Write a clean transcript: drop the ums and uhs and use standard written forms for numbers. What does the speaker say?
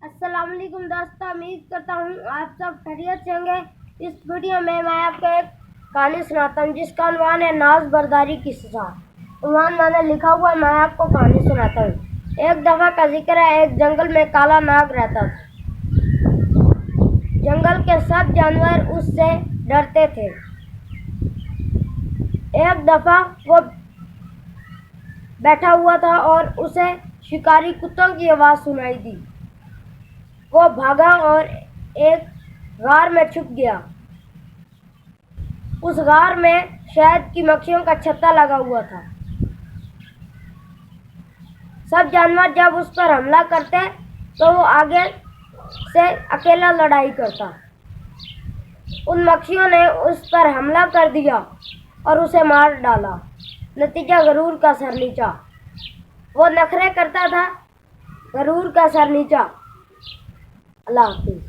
अस्सलाम वालेकुम दोस्तों, उम्मीद करता हूँ आप सब खैरियत से होंगे। इस वीडियो में मैं आपको एक कहानी सुनाता हूँ जिसका उन्वान है नाज बर्दारी की सजा। उन्वान मैंने लिखा हुआ है, मैं आपको कहानी सुनाता हूँ। एक दफ़ा का जिक्र है, एक जंगल में काला नाग रहता था। जंगल के सब जानवर उससे डरते थे। एक दफ़ा वो बैठा हुआ था और उसे शिकारी कुत्तों की आवाज़ सुनाई दी। वो भागा और एक गार में छुप गया। उस गार में शहद की मक्खियों का छत्ता लगा हुआ था। सब जानवर जब उस पर हमला करते तो वो आगे से अकेला लड़ाई करता। उन मक्खियों ने उस पर हमला कर दिया और उसे मार डाला। नतीजा गरूर का सर नीचा। वो नखरे करता था, गरूर का सर नीचा। अल्लाह हाफिज़।